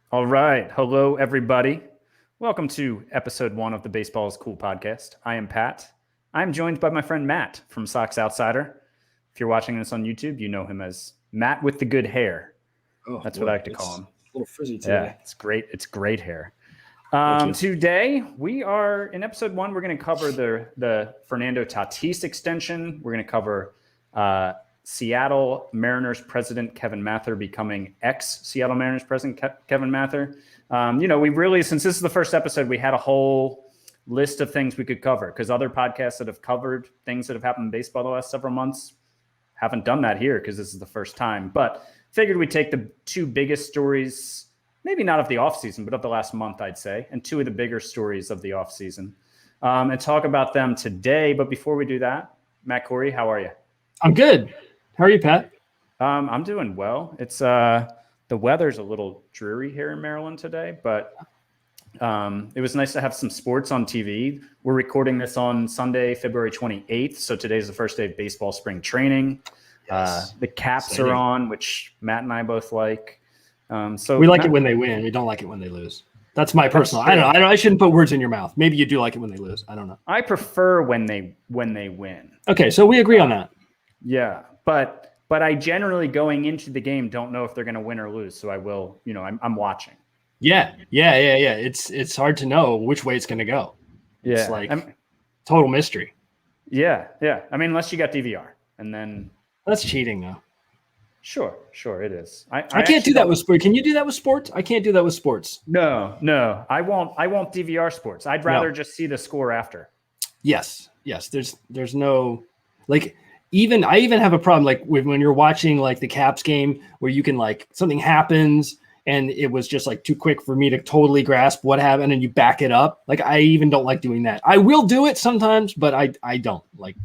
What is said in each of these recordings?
All right. Hello, everybody. Welcome to episode 1 of the Baseball is Cool podcast. I am Pat. I'm joined by my friend Matt from Sox Outsider. If you're watching this on YouTube, you know him as Matt with the good hair. Oh, That's boy, what I like to it's call him. A little frizzy today. Yeah, it's great. It's great hair. Thank you. Today, we are in episode 1. We're going to cover the Fernando Tatis extension. We're going to cover Seattle Mariners president Kevin Mather becoming ex-Seattle Mariners president Kevin Mather. We really, since this is the first episode, we had a whole list of things we could cover because other podcasts that have covered things that have happened in baseball the last several months haven't done that here because this is the first time. But figured we'd take the two biggest stories, maybe not of the offseason, but of the last month, I'd say, and two of the bigger stories of the offseason, and talk about them today. But before we do that, Matt Corey, how are you? I'm good. How are you, Pat? I'm doing well. It's the weather's a little dreary here in Maryland today, but it was nice to have some sports on TV. We're recording this on Sunday, February 28th. So today's the first day of baseball spring training. Yes. The Caps are on, which Matt and I both like. So we like it when they win. We don't like it when they lose. That's my personal. I don't know. I shouldn't put words in your mouth. Maybe you do like it when they lose. I don't know. I prefer when they win. Okay, so we agree on that. Yeah, but I generally going into the game don't know if they're going to win or lose. So I will, I'm watching. Yeah. It's hard to know which way it's going to go. It's like total mystery. Yeah. I mean, unless you got DVR, and then that's cheating, though. Sure, it is. I can't do that with sports. Can you do that with sports? I can't do that with sports. No. I won't DVR sports. I'd rather just see the score after. Yes. There's no like. I even have a problem like when you're watching like the Caps game where you can like something happens and it was just like too quick for me to totally grasp what happened and you back it up. Like I even don't like doing that. I will do it sometimes, but I don't like.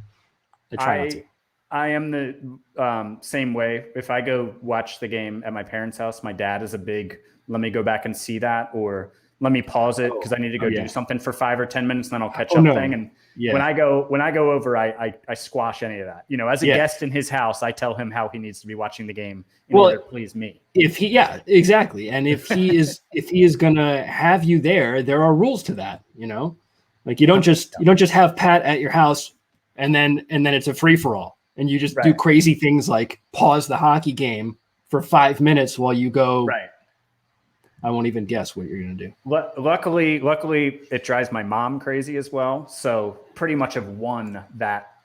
I try not to. I am the same way. If I go watch the game at my parents' house, my dad is a big let me go back and see that, or let me pause it because I need to go do something for 5 or 10 minutes, and then I'll catch up thing. And when I go over, I squash any of that. As a guest in his house, I tell him how he needs to be watching the game in order to please me. Exactly. And if he is gonna have you there are rules to that. Like you don't just have Pat at your house and then it's a free for all. And you just do crazy things like pause the hockey game for 5 minutes while you go. Right. I won't even guess what you're going to do. Luckily, it drives my mom crazy as well. So pretty much have won that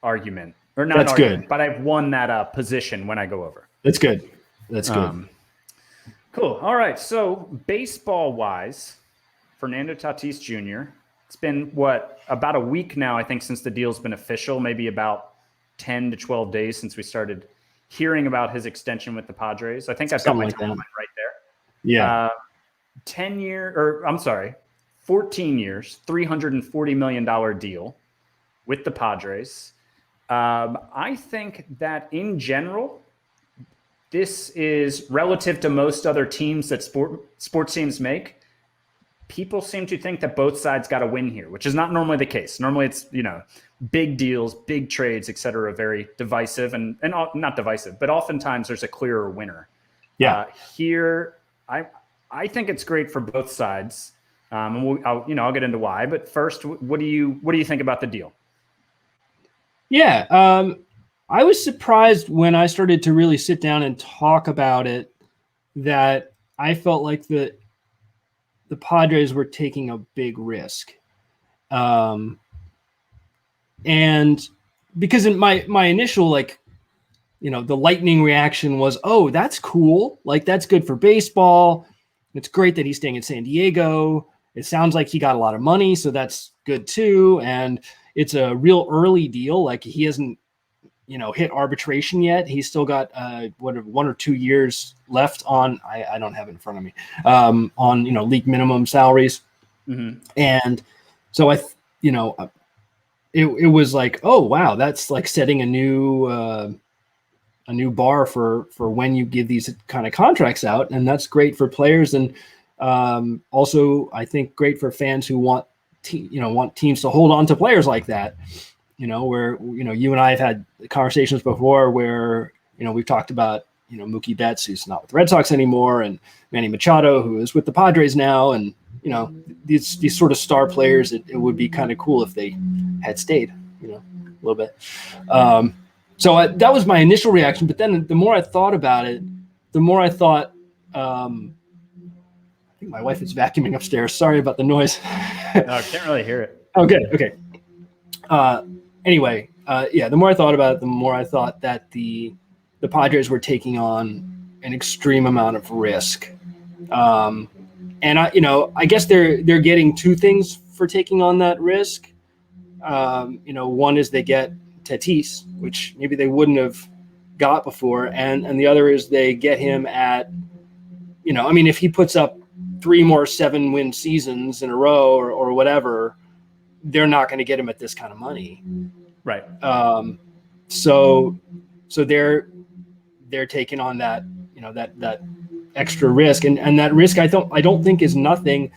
argument. Or not. That's argument, good. But I've won that position when I go over. That's good. That's good. Cool. All right. So baseball-wise, Fernando Tatis Jr., it's been, about a week now, I think, since the deal's been official, maybe about 10 to 12 days since we started hearing about his extension with the Padres. I think I've got my timeline right there. Yeah. 14 years, $340 million deal with the Padres. I think that in general, this is relative to most other teams that sports teams make. People seem to think that both sides got to win here, which is not normally the case. Normally it's, big deals, big trades, et cetera, very divisive and not divisive, but oftentimes there's a clearer winner. Yeah. Here, I think it's great for both sides. And I'll get into why, but first, what do you think about the deal? Yeah. I was surprised when I started to really sit down and talk about it that I felt like the Padres were taking a big risk. And because in my initial, the lightning reaction was, oh, that's cool. Like, that's good for baseball. It's great that he's staying in San Diego. It sounds like he got a lot of money, so that's good too. And it's a real early deal. Like, he hasn't, hit arbitration yet. He's still got 1 or 2 years left on, I don't have it in front of me, on, league minimum salaries. Mm-hmm. And so it was like, oh, wow, that's like setting a new bar for when you give these kind of contracts out. And that's great for players. And also, I think great for fans who want teams to hold on to players like that. Where, you and I have had conversations before where, we've talked about Mookie Betts, who's not with the Red Sox anymore, and Manny Machado, who is with the Padres now, and these sort of star players. It would be kind of cool if they had stayed, a little bit. So that was my initial reaction. But then the more I thought about it, the more I thought. I think my wife is vacuuming upstairs. Sorry about the noise. No, I can't really hear it. Oh, good. Okay. Anyway, the more I thought about it, the more I thought that the Padres were taking on an extreme amount of risk. And I guess they're getting two things for taking on that risk. One is they get Tatis, which maybe they wouldn't have got before, and the other is they get him at, if he puts up 3 more 7-win seasons in a row or whatever, they're not going to get him at this kind of money. Right. So they're taking on that, that extra risk, and that risk I don't think is nothing.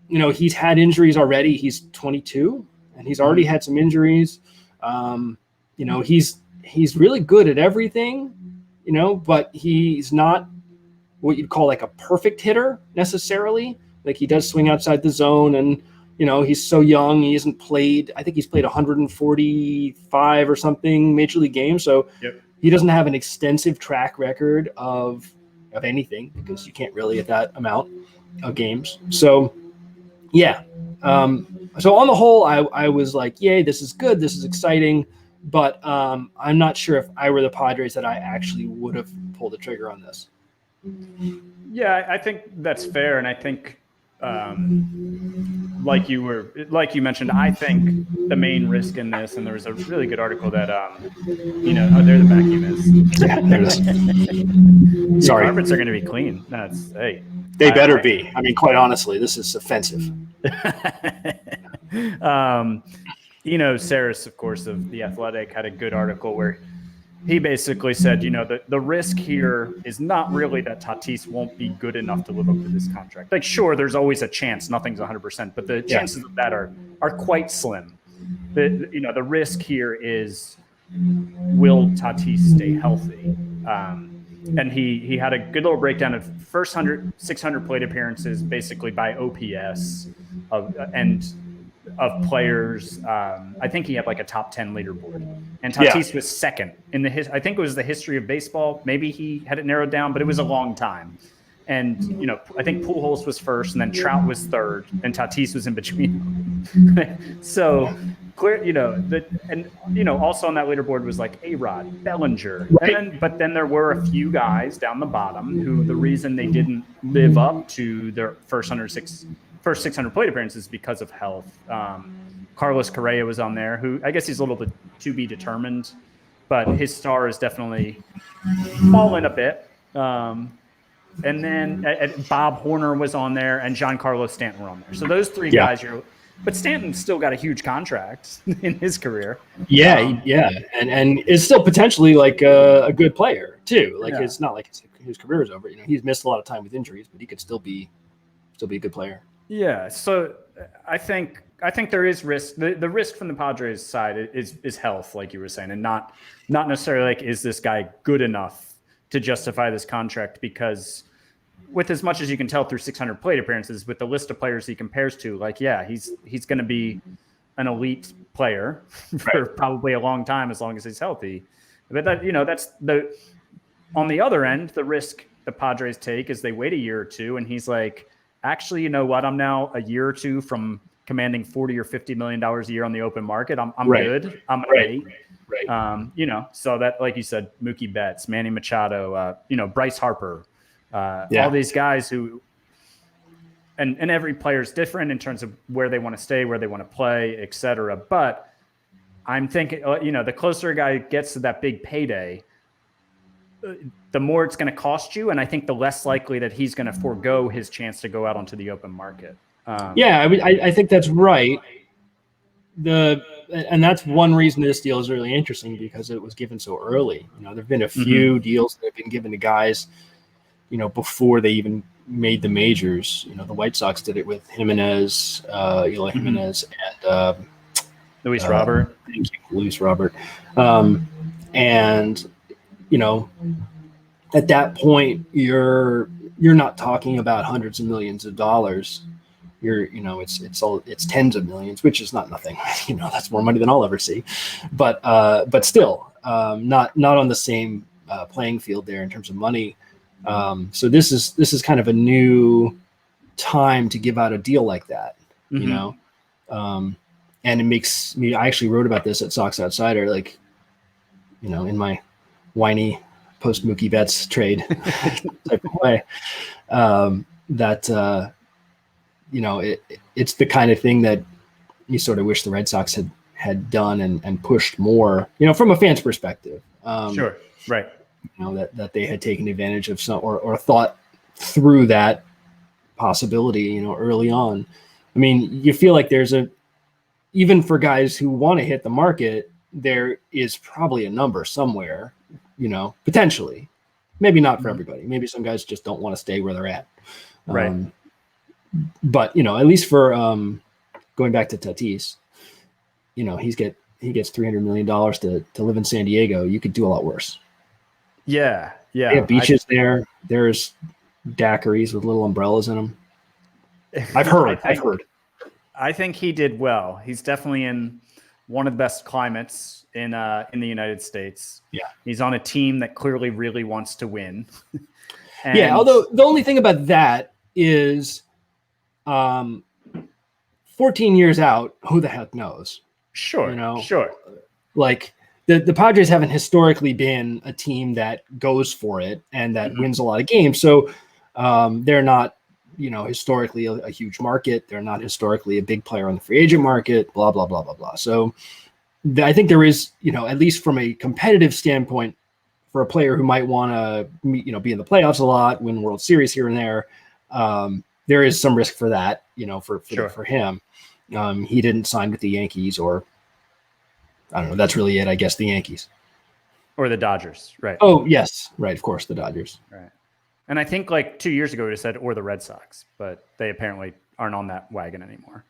He's had injuries already. He's 22 and he's already had some injuries. He's really good at everything, but he's not what you'd call like a perfect hitter necessarily. Like, he does swing outside the zone, and he's so young. He hasn't played. I think he's played 145 or something major league games. So yep. He doesn't have an extensive track record of anything, because you can't really at that amount of games. So yeah. So on the whole, I was like, yay, this is good. This is exciting. But I'm not sure if I were the Padres that I actually would have pulled the trigger on this. Yeah, I think that's fair. And I think, like you mentioned, I think the main risk in this, and there was a really good article that, there the vacuum is. Yeah, there it is. Sorry. The carpets are going to be clean. They better be. I mean, quite honestly, this is offensive. Saris, of course, of The Athletic, had a good article where he basically said, the risk here is not really that Tatis won't be good enough to live up to this contract. Like, sure, there's always a chance, nothing's 100%, but the chances of that are quite slim. The risk here is, will Tatis stay healthy? And he had a good little breakdown of first 600 plate appearances, basically by OPS of players. I think he had like a top 10 leaderboard, and Tatis was second in I think it was the history of baseball. Maybe he had it narrowed down, but it was a long time. And, I think Pujols was first, and then Trout was third, and Tatis was in between. So clear, also on that leaderboard was like A-Rod, Bellinger. But then there were a few guys down the bottom who the reason they didn't live up to their first 600 plate appearances because of health. Carlos Correa was on there, who I guess he's a little bit to be determined, but his star has definitely fallen a bit. And then Bob Horner was on there, and Giancarlo Stanton were on there. So those three guys, but Stanton's still got a huge contract in his career. Yeah, and is still potentially like a good player too. Like, it's not like his career is over. He's missed a lot of time with injuries, but he could still be a good player. Yeah, so I think there is risk. The risk from the Padres side is health, like you were saying, and not necessarily like, is this guy good enough to justify this contract? Because with as much as you can tell through 600 plate appearances, with the list of players he compares to, like, yeah, he's going to be an elite player for probably a long time, as long as he's healthy. But that, that's on the other end, the risk the Padres take is they wait a year or two, and he's like, actually, you know what? I'm now a year or two from commanding $40 or $50 million a year on the open market. I'm good. I'm going to wait. Right. So that, like you said, Mookie Betts, Manny Machado, Bryce Harper, all these guys who, and every player is different in terms of where they want to stay, where they want to play, et cetera. But I'm thinking, the closer a guy gets to that big payday, the more it's going to cost you. And I think the less likely that he's going to forego his chance to go out onto the open market. I think that's right. And that's one reason this deal is really interesting, because it was given so early. There've been a few deals that have been given to guys, before they even made the majors. The White Sox did it with Jimenez, Eloy Jimenez, and Luis Robert. Thank you, Luis Robert. And at that point, you're not talking about hundreds of millions of dollars. It's tens of millions, which is not nothing. That's more money than I'll ever see, but still, not on the same playing field there in terms of money. So this is kind of a new time to give out a deal like that, and it makes me. I actually wrote about this at Sox Outsider, like, in my whiny post Mookie Betts trade type of way. It's the kind of thing that you sort of wish the Red Sox had done and pushed more, from a fan's perspective. Sure. Right. That they had taken advantage of some or thought through that possibility, early on. I mean, you feel like even for guys who want to hit the market, there is probably a number somewhere, potentially. Maybe not for everybody. Maybe some guys just don't want to stay where they're at. Right. But at least for going back to Tatis, he gets $300 million to live in San Diego. You could do a lot worse. Yeah. They have beaches there. There's daiquiris with little umbrellas in them. I've heard. I think he did well. He's definitely in one of the best climates in the United States. Yeah. He's on a team that clearly really wants to win. Although the only thing about that is 14 years out, who the heck knows? Sure. Sure. Like the Padres haven't historically been a team that goes for it and that wins a lot of games. So they're not, historically a huge market. They're not historically a big player on the free agent market, blah, blah, blah, blah, blah. So I think there is, at least from a competitive standpoint, for a player who might want to, be in the playoffs a lot, win World Series here and there, there is some risk for that, for him. He didn't sign with the Yankees, or I don't know. That's really it, I guess. The Yankees or the Dodgers, right? Oh yes, right. Of course, the Dodgers. Right. And I think like 2 years ago we said or the Red Sox, but they apparently aren't on that wagon anymore.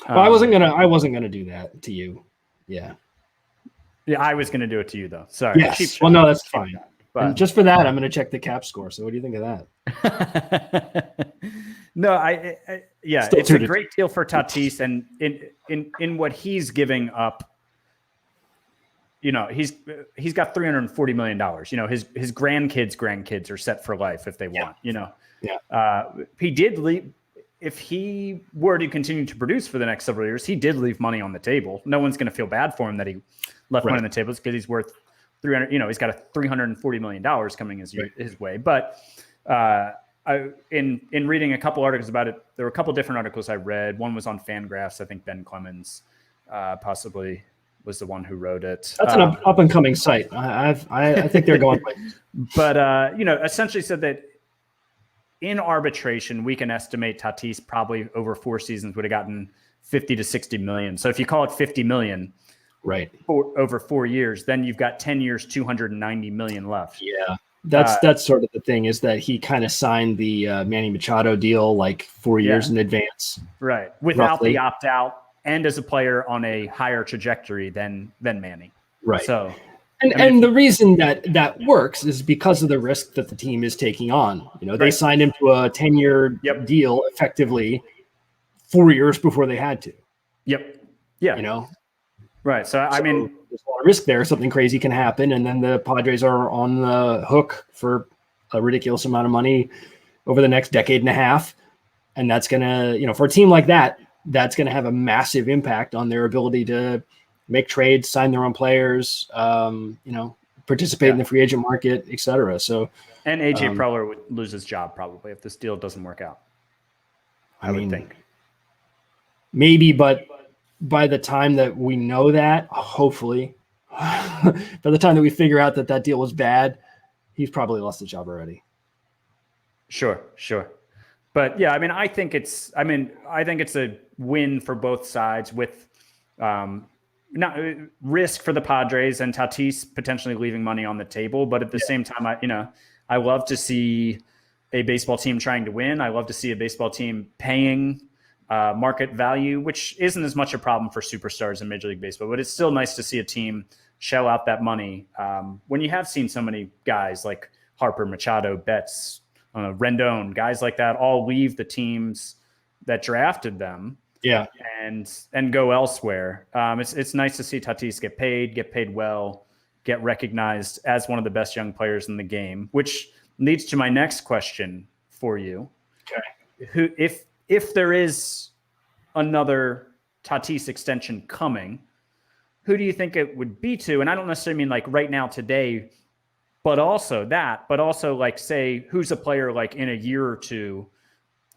Well, I wasn't gonna do that to you. Yeah. Yeah, I was gonna do it to you though. Sorry. Yes. Well, no, that's fine. But and just for that, I'm gonna check the cap score. So what do you think of that? No, it's a great deal for Tatis, and in what he's giving up. He's got $340 million. His grandkids are set for life if they want. He did leave. If he were to continue to produce for the next several years, he did leave money on the table. No one's going to feel bad for him that he left money on the table because he's worth 300. He's got a $340 million coming his way. But in reading a couple articles about it, there were a couple different articles I read. One was on Fangraphs. I think Ben Clemens possibly was the one who wrote it. That's an up and coming site. I think they're going. But essentially said that in arbitration, we can estimate Tatis probably over 4 seasons would have gotten 50 to 60 million. So if you call it 50 million, right, over 4 years, then you've got 10 years, 290 million left. Yeah. That's sort of the thing, is that he kind of signed the Manny Machado deal like 4 years in advance. Right. Without the opt out, and as a player on a higher trajectory than Manny. Right. So, and the reason that works is because of the risk that the team is taking on. They signed him to a 10-year deal effectively 4 years before they had to. Yep. Yeah. Right. So there's a lot of risk there. Something crazy can happen, and then the Padres are on the hook for a ridiculous amount of money over the next decade and a half. And that's going to, for a team like that, that's going to have a massive impact on their ability to make trades, sign their own players, participate in the free agent market, et cetera. So, and AJ Preller would lose his job probably if this deal doesn't work out. I would think. Maybe, but by the time that we know that, hopefully, by the time that we figure out that deal was bad, he's probably lost the job already. Sure. But yeah, I think it's a win for both sides with not risk for the Padres and Tatis potentially leaving money on the table. But at the same time, I love to see a baseball team trying to win. I love to see a baseball team paying market value, which isn't as much a problem for superstars in Major League Baseball, but it's still nice to see a team shell out that money when you have seen so many guys like Harper, Machado, Betts, Rendon, guys like that all leave the teams that drafted them. Yeah. And go elsewhere. It's nice to see Tatis get paid well, get recognized as one of the best young players in the game, which leads to my next question for you. Okay. If there is another Tatis extension coming, who do you think it would be to? And I don't necessarily mean like right now today, but also like, say, who's a player like in a year or two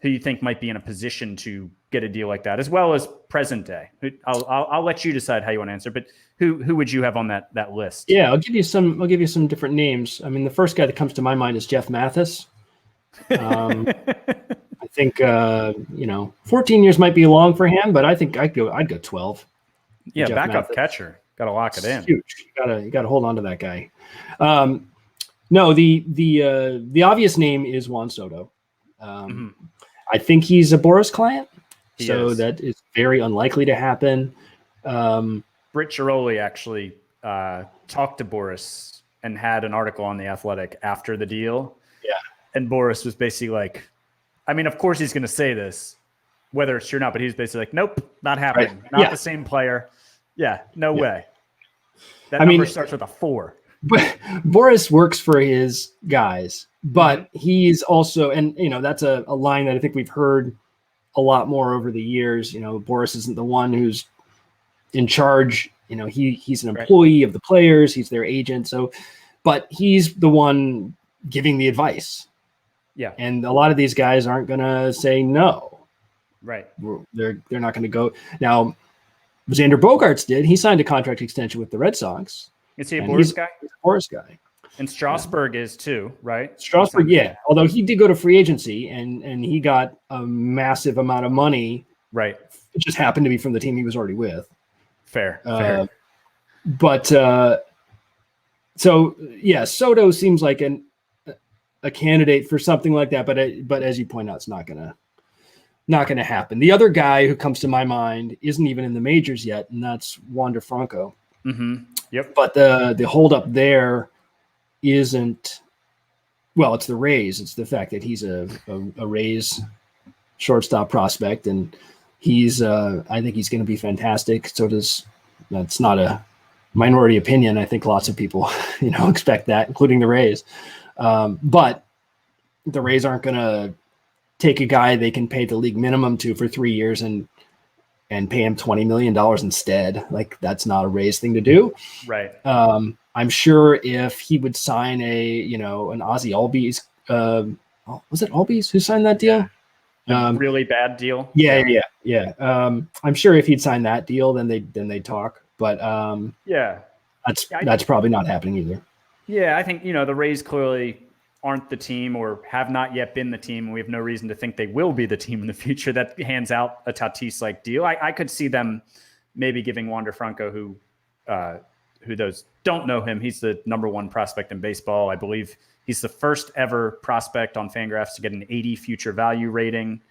who you think might be in a position to get a deal like that, as well as present day. I'll let you decide how you want to answer, but who would you have on that list? Yeah, I'll give you some different names. I mean, the first guy that comes to my mind is Jeff Mathis. I think 14 years might be long for him, but I think I'd go 12. Yeah, Jeff backup Mathis. Catcher. Got to lock it in. Huge. You gotta hold on to that guy. No, the obvious name is Juan Soto. I think he's a Boras client, that is very unlikely to happen. Britt Giroli actually talked to Boras and had an article on The Athletic after the deal. Yeah. And Boras was basically like, I mean, of course he's going to say this, whether it's true or not, but he was basically like, nope, not happening. Right. Not the same player. Yeah, no way. That number starts with a 4. But Boras works for his guys, but he's also, and that's a line that I think we've heard a lot more over the years. Boras isn't the one who's in charge. He's an employee of the players. He's their agent. So, but he's the one giving the advice. Yeah. And a lot of these guys aren't going to say no. Right. They're not going to go. Now, Xander Bogaerts did. He signed a contract extension with the Red Sox. Is he a Boras guy? He's a Boras guy. And Strasburg is too, right? Strasburg, yeah. Although he did go to free agency and he got a massive amount of money. Right. It just happened to be from the team he was already with. Fair. But Soto seems like a candidate for something like that. But as you point out, it's not gonna happen. The other guy who comes to my mind isn't even in the majors yet, and that's Wander Franco. Mm-hmm. Yep. But the holdup there isn't, well, it's the Rays. It's the fact that he's a Rays shortstop prospect, and he's I think he's going to be fantastic. That's not a minority opinion. I think lots of people expect that, including the Rays. But the Rays aren't going to take a guy they can pay the league minimum to for 3 years and pay him $20 million instead. Like, that's not a Rays thing to do. Right. I'm sure if he would sign an Ozzie Albies, was it Albies who signed that deal? Really bad deal. Yeah. I'm sure if he'd sign that deal, then they'd talk. But that's probably not happening either. Yeah, I think the Rays clearly aren't the team or have not yet been the team, and we have no reason to think they will be the team in the future that hands out a Tatis-like deal. I could see them maybe giving Wander Franco, who those don't know him, he's the number 1 prospect in baseball. I believe he's the first ever prospect on Fangraphs to get an 80 future value rating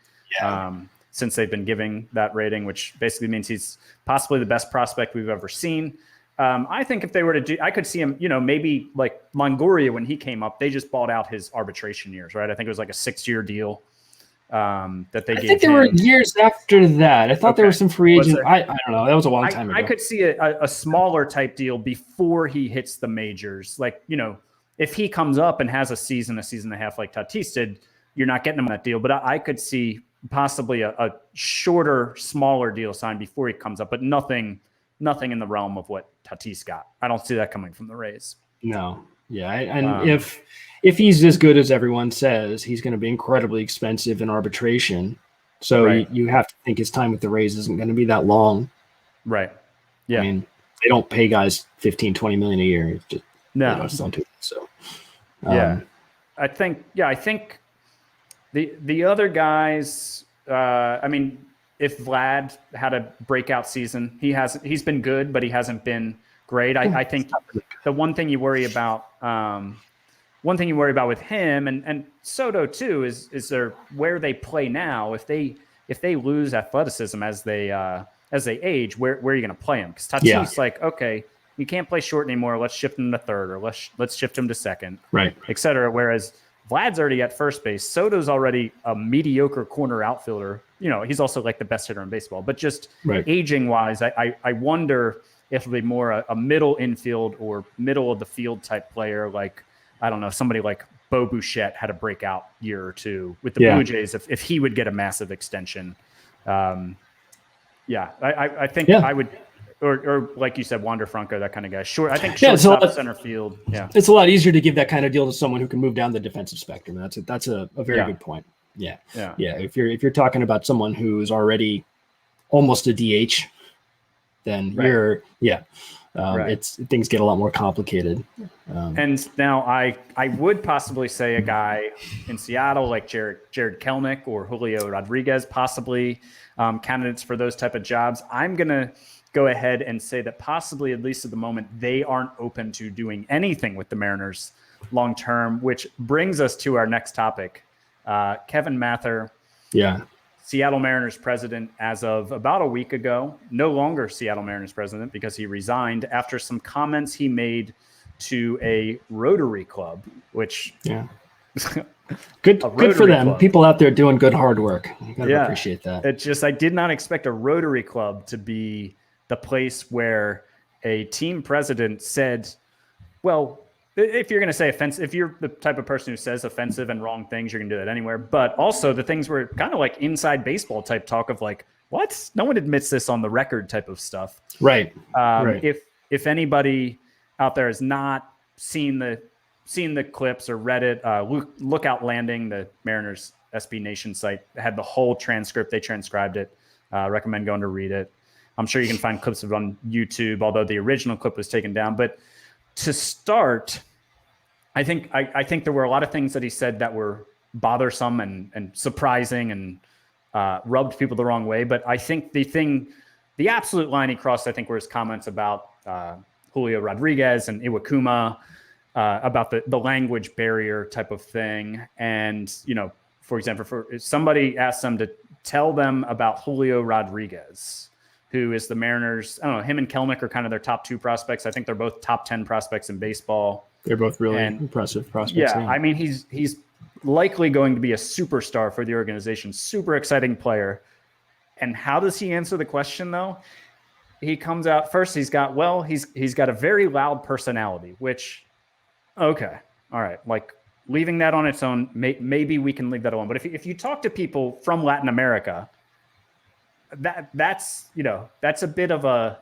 since they've been giving that rating, which basically means he's possibly the best prospect we've ever seen. I think if they were to do, I could see him, maybe like Longoria when he came up, they just bought out his arbitration years, right? I think it was like a 6-year deal that they gave. I think there were years after that. I thought there was some free agent. I don't know. That was a long time ago. I could see a smaller type deal before he hits the majors. Like, if he comes up and has a season and a half like Tatis did, you're not getting him that deal. But I could see possibly a shorter, smaller deal signed before he comes up, but nothing in the realm of what Tatis got. I don't see that coming from the Rays. No. Yeah. If he's as good as everyone says, he's going to be incredibly expensive in arbitration. So you have to think his time with the Rays isn't going to be that long. Right. Yeah. I mean, they don't pay guys $15-20 million a year. It's just, no. Just don't do it. So, I think the other guys, if Vlad had a breakout season, he's been good, but he hasn't been great. I think the one thing you worry about with him and Soto too is their where they play now. If they lose athleticism as they age, where are you going to play him? Because Tatis, okay, he can't play short anymore. Let's shift him to third, or let's shift him to second, right, et cetera. Whereas Vlad's already at first base. Soto's already a mediocre corner outfielder. He's also like the best hitter in baseball. But just aging wise, I wonder if it'll be more a middle infield or middle of the field type player, like, I don't know, somebody like Bo Bichette had a breakout year or two with the Blue Jays, if he would get a massive extension. I think I would, or like you said, Wander Franco, that kind of guy. Sure, I think shortstop, center field. Yeah, it's a lot easier to give that kind of deal to someone who can move down the defensive spectrum. That's a very good point. Yeah. If you're talking about someone who's already almost a DH, then things get a lot more complicated. And now I would possibly say a guy in Seattle like Jared Kelenic or Julio Rodriguez, possibly candidates for those type of jobs. I'm going to go ahead and say that possibly, at least at the moment, they aren't open to doing anything with the Mariners long term, which brings us to our next topic. Kevin Mather. Yeah. Seattle Mariners president as of about a week ago, no longer Seattle Mariners president because he resigned after some comments he made to a Rotary Club, which good for them. Club. People out there doing good hard work. You gotta appreciate that. It's just, I did not expect a Rotary Club to be the place where a team president said, well, if you're going to say offensive, if you're the type of person who says offensive and wrong things, you're going to do that anywhere. But also the things were kind of like inside baseball type talk of like, what? No one admits this on the record type of stuff. Right. If anybody out there has not seen the clips or read it, Lookout Landing, the Mariners SB Nation site, had the whole transcript. They transcribed it. Recommend going to read it. I'm sure you can find clips of it on YouTube, although the original clip was taken down. But to start, I think there were a lot of things that he said that were bothersome and surprising and rubbed people the wrong way. But I think the absolute line he crossed, I think, were his comments about Julio Rodriguez and Iwakuma, about the language barrier type of thing. And, for example, if somebody asked them to tell them about Julio Rodriguez, who is the Mariners, I don't know, him and Kelenic are kind of their top two prospects. I think they're both top 10 prospects in baseball. They're both really impressive prospects. Yeah, I mean, he's likely going to be a superstar for the organization, super exciting player. And how does he answer the question, though? He comes out first, he's got a very loud personality, which, okay, all right, like leaving that on its own, maybe we can leave that alone. But if you talk to people from Latin America, that's a bit of a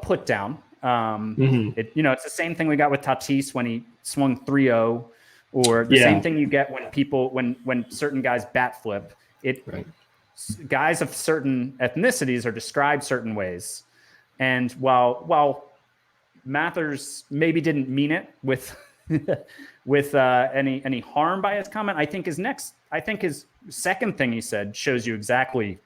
put down. It's the same thing we got with Tatis when he swung 3-0, or the same thing you get when certain guys bat flip. Guys of certain ethnicities are described certain ways, and while Mathers maybe didn't mean it with any harm by his comment, I think his second thing he said shows you exactly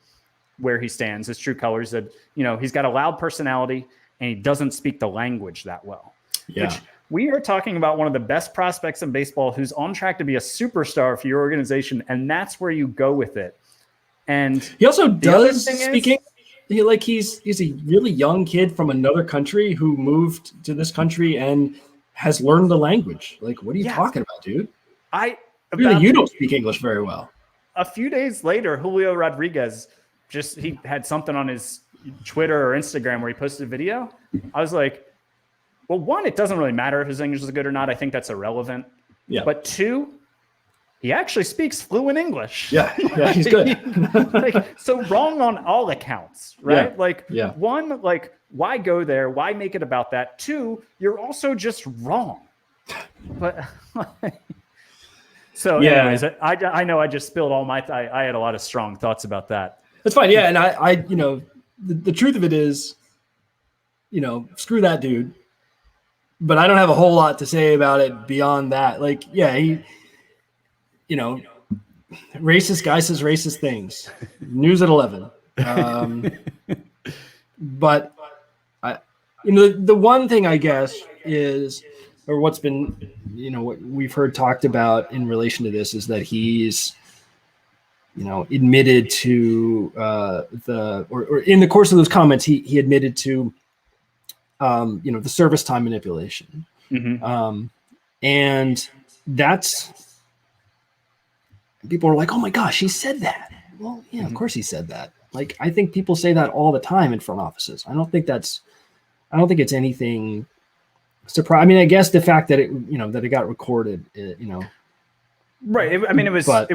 where he stands, his true colors. That he's got a loud personality and he doesn't speak the language that well. Which we are talking about one of the best prospects in baseball who's on track to be a superstar for your organization, and that's where you go with it. And he also does speak English. Like he's a really young kid from another country who moved to this country and has learned the language. Like, what are you talking about, dude? You don't speak English very well. A few days later, Julio Rodriguez he had something on his Twitter or Instagram where he posted a video. I was like, well, one, it doesn't really matter if his English is good or not. I think that's irrelevant. Yeah. But two, he actually speaks fluent English. Yeah, he's good. So wrong on all accounts, right? One, why go there? Why make it about that? Two, you're also just wrong. But anyways, I know I just spilled all my. I had a lot of strong thoughts about that. That's fine. Yeah, and I the truth of it is, screw that dude. But I don't have a whole lot to say about it beyond that. He, racist guy says racist things. News at 11. But the one thing I guess is, or what's been, what we've heard talked about in relation to this is that he's, admitted to or in the course of those comments, he admitted to the service time manipulation. Mm-hmm. And that's, people are like, oh my gosh, he said that. Well, yeah, of course he said that. Like, I think people say that all the time in front offices. I don't think it's anything surprise. I mean, I guess the fact that it got recorded, Right. I mean, it was but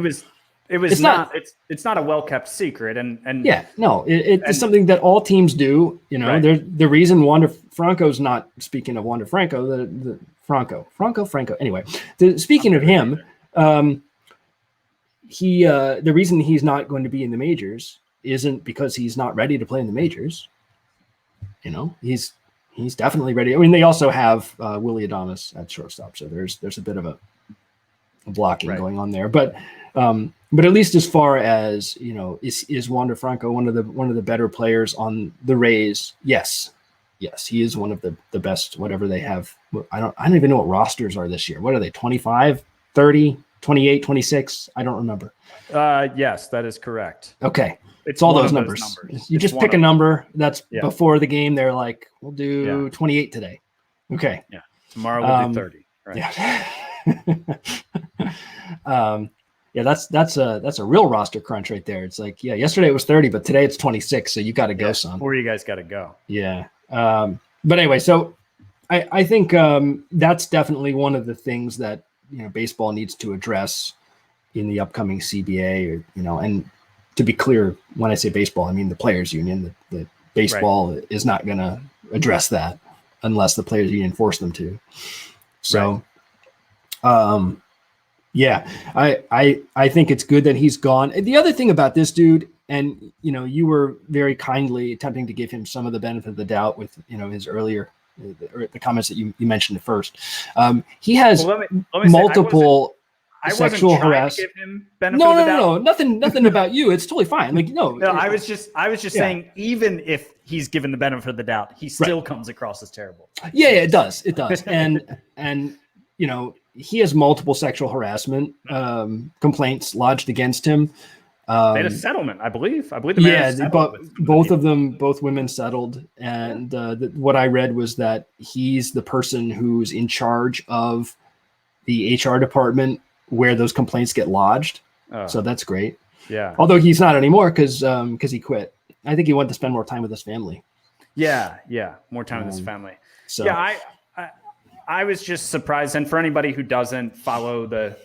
it's not a well-kept secret. And yeah, no, it's something that all teams do. Right. There's the reason Wander Franco's not, speaking of Wander Franco, the Franco. Anyway, speaking of him, the reason he's not going to be in the majors isn't because he's not ready to play in the majors. He's definitely ready. I mean, they also have Willie Adames at shortstop, so there's a bit of a blocking going on there. But at least as far as is Wander Franco one of the better players on the Rays? Yes, he is one of the best. Whatever they have, I don't even know what rosters are this year. What are they? 25, 30, 28, 26? I don't remember. Yes, that is correct. Okay. It's all those numbers. You just pick a number that's before the game. They're like, we'll do 28 today. Okay. Yeah. Tomorrow we'll do 30. Right. Yeah. That's a real roster crunch right there. It's like, yesterday it was 30, but today it's 26. So you got to go, son. Where you guys got to go. Yeah. But anyway, so I think that's definitely one of the things that baseball needs to address in the upcoming CBA, and to be clear, when I say baseball, I mean the players union. The baseball is not going to address that unless the players union force them to. So, I think it's good that he's gone. The other thing about this dude, and you were very kindly attempting to give him some of the benefit of the doubt with his earlier the comments that you mentioned at first. He has multiple. I sexual harassment. No. Nothing about you. It's totally fine. Like, no. I was just saying, even if he's given the benefit of the doubt, he still comes across as terrible. Yeah, it does. and he has multiple sexual harassment complaints lodged against him. They had a settlement, I believe. Both of them, both women settled. And what I read was that he's the person who's in charge of the HR department where those complaints get lodged. So that's great. Yeah. Although he's not anymore because he quit. I think he wanted to spend more time with his family. Yeah. More time with his family. So yeah, I was just surprised. And for anybody who doesn't follow the,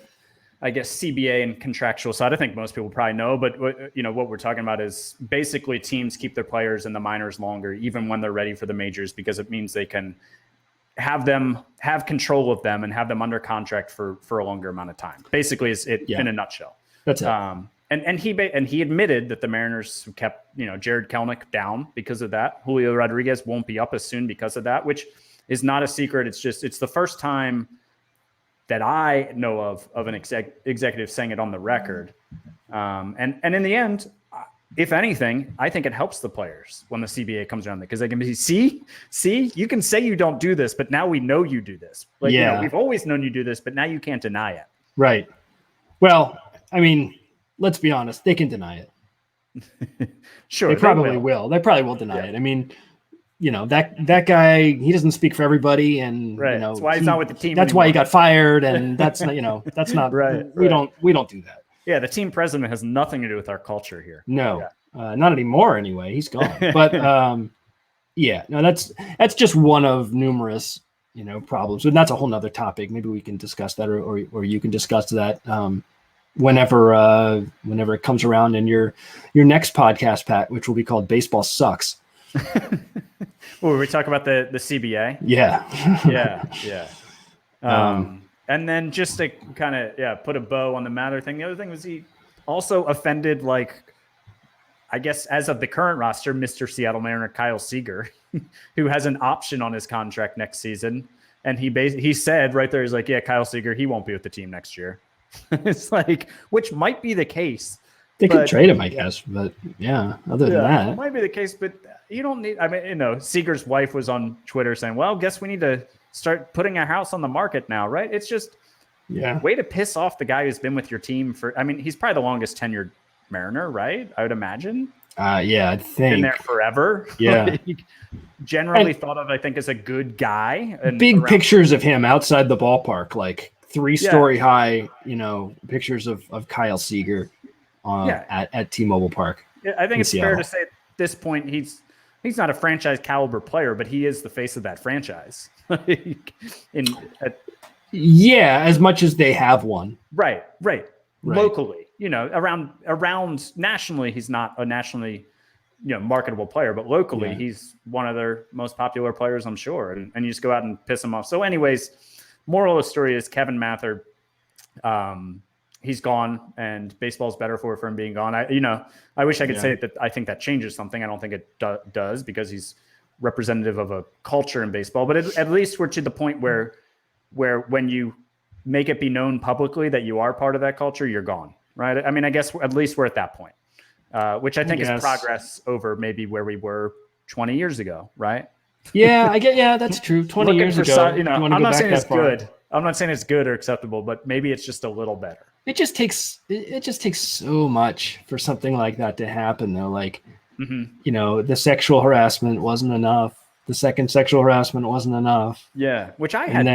I guess, CBA and contractual side, I think most people probably know, but what we're talking about is basically teams keep their players in the minors longer, even when they're ready for the majors, because it means they can have control of them and have them under contract for a longer amount of time. Basically, is it in a nutshell. That's it. And he admitted that the Mariners kept Jared Kelenic down because of that. Julio Rodriguez won't be up as soon because of that, which is not a secret. It's the first time that I know of an executive saying it on the record. And in the end, if anything, I think it helps the players when the CBA comes around, because they can be, see, you can say you don't do this, but now we know you do this. Like, we've always known you do this, but now you can't deny it. Right. Well, I mean, let's be honest, they can deny it. Sure. They probably will. They probably will deny it. I mean, that guy, he doesn't speak for everybody, and that's why he's not with the team. That's why he got fired, and that's not, that's not right. We don't do that. Yeah, the team president has nothing to do with our culture here. No, not anymore. Anyway, he's gone. But that's just one of numerous problems, and that's a whole nother topic. Maybe we can discuss that, or you can discuss that whenever it comes around in your next podcast, Pat, which will be called Baseball Sucks. Well, we talk about the CBA. Yeah. And then just to kind of put a bow on the Mather thing. The other thing was he also offended, like, I guess as of the current roster, Mr. Seattle Mariner Kyle Seager, who has an option on his contract next season, and he said right there, he's like, Kyle Seager, he won't be with the team next year. It's like, which might be the case. They could trade him, I guess, but other than that, it might be the case. But you don't need. I mean, Seager's wife was on Twitter saying, "Well, guess we need to start putting a house on the market now, right?" It's just way to piss off the guy who's been with your team for. I mean, he's probably the longest tenured Mariner, right? I would imagine. Yeah, I think. Been there forever. Yeah. Generally thought of, I think, as a good guy. And big pictures of him outside the ballpark, like 3-story high, pictures of Kyle Seager at T-Mobile Park. I think it's fair to say at this point he's not a franchise caliber player, but he is the face of that franchise. As much as they have one. Right. Locally, around nationally, he's not a nationally, marketable player, but locally he's one of their most popular players, I'm sure. And you just go out and piss him off. So anyways, moral of the story is Kevin Mather, he's gone, and baseball's better for him being gone. I wish I could say that I think that changes something. I don't think it does, because he's representative of a culture in baseball, but at least we're to the point where when you make it be known publicly that you are part of that culture, you're gone, right? I mean, I guess at least we're at that point, which I think is progress over maybe where we were 20 years ago, right? Yeah, I get. Yeah, that's true. 20 years ago, I'm not saying it's good. I'm not saying it's good or acceptable, but maybe it's just a little better. It just takes so much for something like that to happen, though. Like, the sexual harassment wasn't enough. The second sexual harassment wasn't enough. Yeah, which I had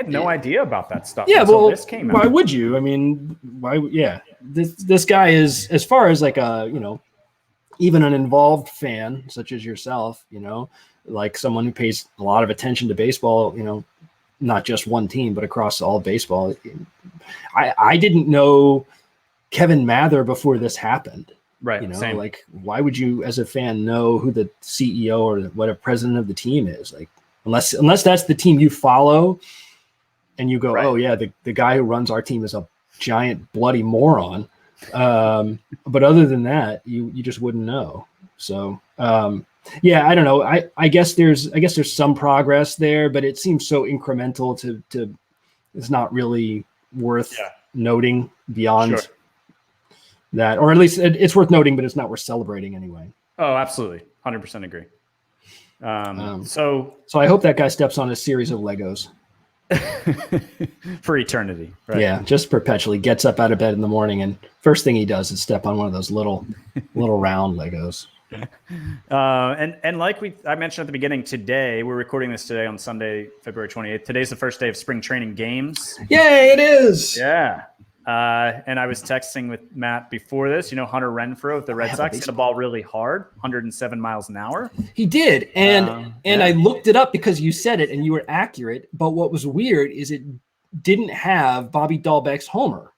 no idea about that stuff. Yeah, well, this came out. Why would you? I mean, why? Yeah, this guy is, as far as like even an involved fan such as yourself, like someone who pays a lot of attention to baseball, not just one team, but across all baseball. I didn't know Kevin Mather before this happened. Right. Same. Like, why would you, as a fan, know who the CEO or what a president of the team is? Like, unless that's the team you follow, and you go, oh yeah, the guy who runs our team is a giant bloody moron. But other than that, you just wouldn't know. So, I don't know. I guess there's some progress there, but it seems so incremental to it's not really worth noting beyond. Sure. That, or at least it's worth noting, but it's not worth celebrating anyway. Oh, absolutely. 100% agree. So I hope that guy steps on a series of Legos for eternity. Right? Yeah. Just perpetually gets up out of bed in the morning, and first thing he does is step on one of those little round Legos. And like I mentioned at the beginning, today, we're recording this today on Sunday, February 28th. Today's the first day of spring training games. Yay, it is. Yeah. And I was texting with Matt before this. Hunter Renfroe of the Red Sox hit the ball really hard, 107 miles an hour. He did. And I looked it up because you said it and you were accurate. But what was weird is it didn't have Bobby Dahlbeck's homer.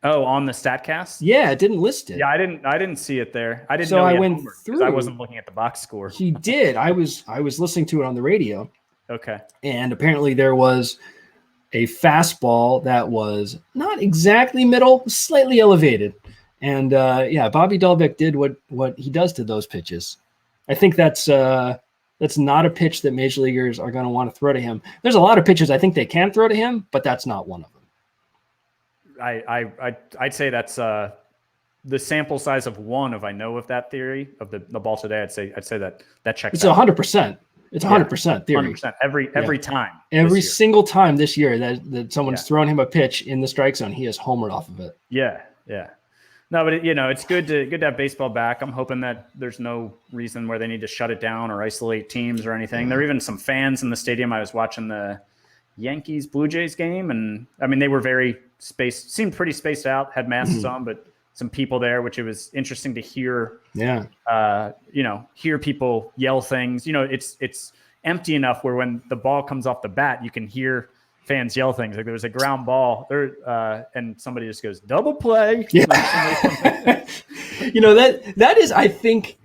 Oh, on the StatCast? Yeah, it didn't list it. Yeah, I didn't see it there. I didn't know I went through. I wasn't looking at the box score. He did. I was listening to it on the radio. Okay. And apparently there was a fastball that was not exactly middle, slightly elevated. And Bobby Dahlbeck did what he does to those pitches. I think that's not a pitch that major leaguers are going to want to throw to him. There's a lot of pitches I think they can throw to him, but that's not one of them. I'd say that's the sample size of one of I know of that theory of the ball today. I'd say that checks. It's 100%. It's 100% theory. 100% every time. Every single time this year that someone's thrown him a pitch in the strike zone, he has homered off of it. Yeah. No, but it's good to have baseball back. I'm hoping that there's no reason where they need to shut it down or isolate teams or anything. There are even some fans in the stadium. I was watching the Yankees Blue Jays game, and I mean they were seemed pretty spaced out, had masks on, but some people there, which it was interesting to hear. Yeah. Hear people yell things. It's empty enough where when the ball comes off the bat, you can hear fans yell things. Like there was a ground ball there, and somebody just goes double play. Yeah. That is, I think,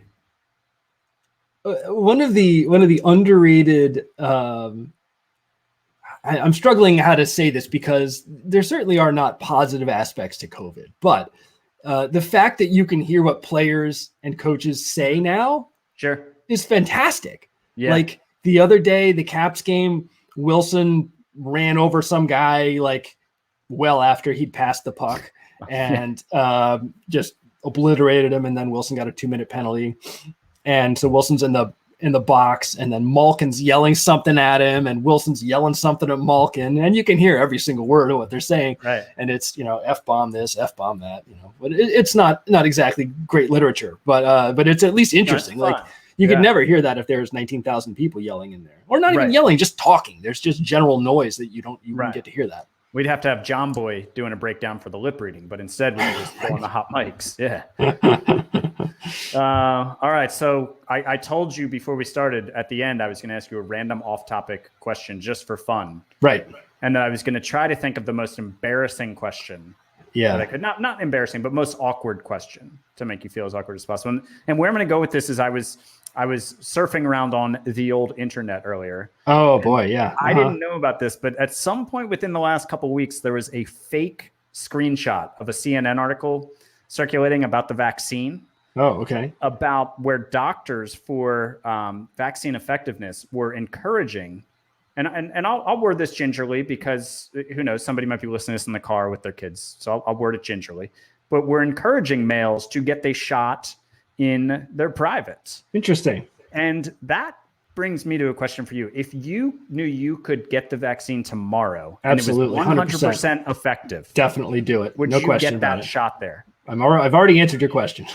one of the underrated. I'm struggling how to say this because there certainly are not positive aspects to COVID, but the fact that you can hear what players and coaches say now is fantastic. Yeah. Like the other day, the Caps game, Wilson ran over some guy well after he'd passed the puck and just obliterated him. And then Wilson got a 2-minute penalty. And so Wilson's in the in the box, and then Malkin's yelling something at him, and Wilson's yelling something at Malkin, and you can hear every single word of what they're saying. Right. And it's, F-bomb this, F-bomb that, but it's not exactly great literature, but it's at least interesting. Like, you could never hear that if there's 19,000 people yelling in there, or not even yelling, just talking. There's just general noise that you wouldn't get to hear that. We'd have to have John Boy doing a breakdown for the lip reading, but instead we just go on the hot mics. Yeah. All right. So I told you before we started, at the end, I was going to ask you a random off-topic question just for fun. Right. And I was going to try to think of the most embarrassing question. Yeah. That I could not embarrassing, but most awkward question to make you feel as awkward as possible. And where I'm going to go with this is I was surfing around on the old internet earlier. Oh boy. Yeah. I didn't know about this, but at some point within the last couple of weeks, there was a fake screenshot of a CNN article circulating about the vaccine. Oh, okay. About where doctors for vaccine effectiveness were encouraging, and I'll word this gingerly because who knows, somebody might be listening to this in the car with their kids, so I'll word it gingerly. But we're encouraging males to get the shot in their private. Interesting. And that brings me to a question for you. If you knew you could get the vaccine tomorrow, absolutely, and it was 100% effective, definitely do it. Would no you question get about that it. shot there? I've already answered your question.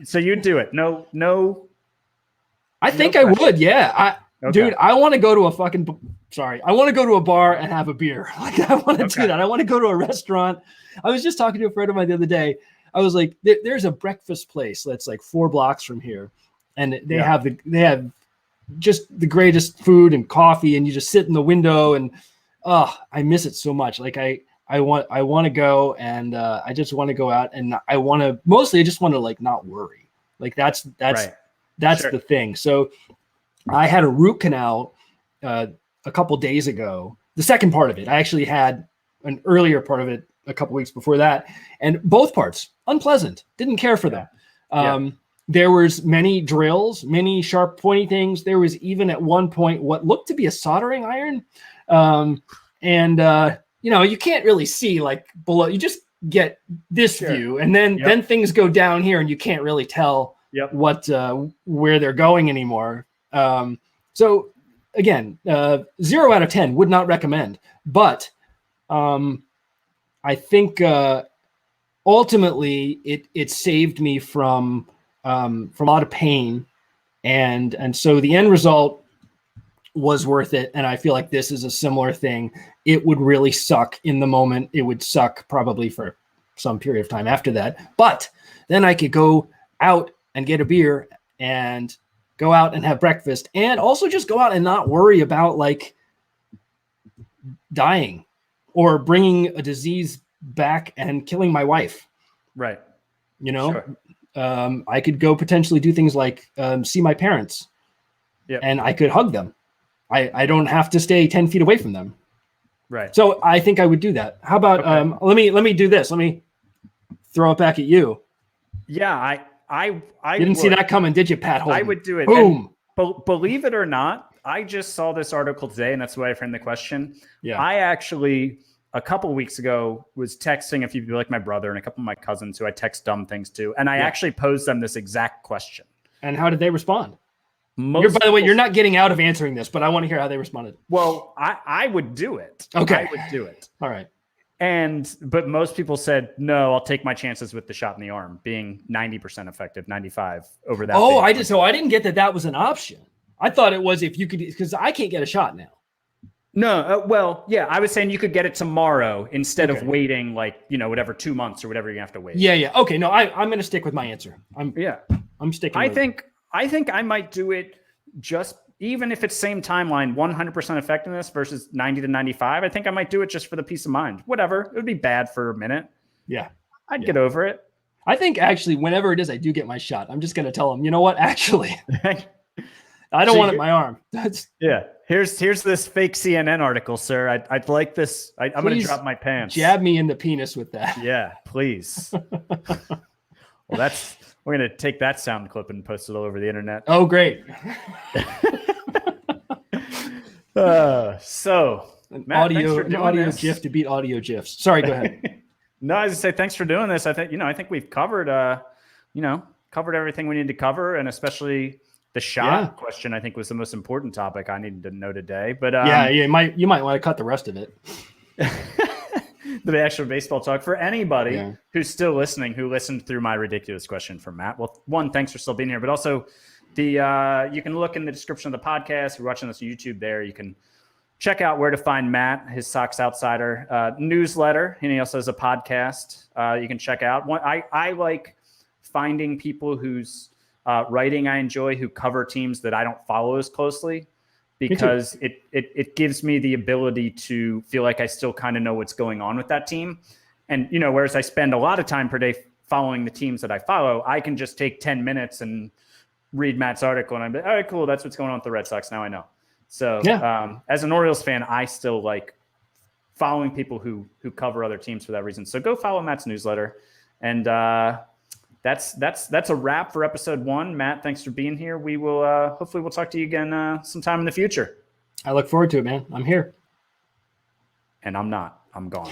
So you'd do it? No. I think I would. Yeah. Okay. Dude, I want to go to I want to go to a bar and have a beer. Like, I want to do that. I want to go to a restaurant. I was just talking to a friend of mine the other day. I was like, there's a breakfast place that's like 4 blocks from here, and they have just the greatest food and coffee, and you just sit in the window, and I miss it so much. Like I want to go, and I just want to go out, and I just want to like not worry. Like that's Sure. the thing. So I had a root canal a couple days ago. The second part of it, I actually had an earlier part of it a couple weeks before that, and both parts unpleasant. Didn't care for them. There was many drills, many sharp pointy things. There was even at one point what looked to be a soldering iron, you can't really see like below. You just get this view, and then things go down here, and you can't really tell where they're going anymore. So again, 0 out of 10 would not recommend, but I think ultimately it saved me from a lot of pain, and so the end result was worth it. And I feel like this is a similar thing. It would really suck in the moment. It would suck probably for some period of time after that, but then I could go out and get a beer and go out and have breakfast, and also just go out and not worry about like dying or bringing a disease back and killing my wife. Right. Sure. I could go potentially do things like see my parents, and I could hug them. I don't have to stay 10 feet away from them. Right. So I think I would do that. How about let me do this. Let me throw it back at you. Yeah, I didn't see that coming, did you, Pat Holden? I would do it. Boom. Believe it or not, I just saw this article today, and that's why I framed the question. Yeah. I actually, a couple of weeks ago, was texting a few people like my brother and a couple of my cousins who I text dumb things to, and I actually posed them this exact question. And how did they respond? By the way, you're not getting out of answering this, but I want to hear how they responded. Well, I would do it. Okay. I would do it. All right. But most people said, no, I'll take my chances with the shot in the arm being 90% effective, 95 over that. Oh, I didn't get that was an option. I thought it was if you could, because I can't get a shot now. No, I was saying you could get it tomorrow instead of waiting whatever 2 months or whatever you have to wait. Yeah. Okay. No, I'm going to stick with my answer. I'm sticking. I think I might do it just even if it's same timeline, 100% effectiveness versus 90 to 95. I think I might do it just for the peace of mind. Whatever. It would be bad for a minute. Yeah. I'd get over it. I think actually whenever it is I do get my shot, I'm just going to tell them, you know what? Actually, I don't want it in my arm. Here's this fake CNN article, sir. I'd like this. I'm going to drop my pants. Jab me in the penis with that. Yeah, please. Well, we're going to take that sound clip and post it all over the internet. Oh, great. So Matt, audio GIF to beat audio GIFs. Sorry, go ahead. No, I was just say thanks for doing this. I think we've covered everything we need to cover, and especially The shot question, I think, was the most important topic I needed to know today. But you might want to cut the rest of it. The actual baseball talk for anybody who's still listening, who listened through my ridiculous question from Matt. Well, one, thanks for still being here, but also you can look in the description of the podcast. If you're watching this on YouTube there, you can check out where to find Matt, his Sox Outsider newsletter, and he also has a podcast you can check out. I like finding people whose writing I enjoy, who cover teams that I don't follow as closely, because it gives me the ability to feel like I still kind of know what's going on with that team. And, whereas I spend a lot of time per day following the teams that I follow, I can just take 10 minutes and read Matt's article and I'm like, all right, cool. That's what's going on with the Red Sox. Now I know. So as an Orioles fan, I still like following people who cover other teams for that reason. So go follow Matt's newsletter. And that's a wrap for episode 1. Matt, thanks for being here. We will hopefully we'll talk to you again sometime in the future. I look forward to it, man. I'm here. And I'm not. I'm gone.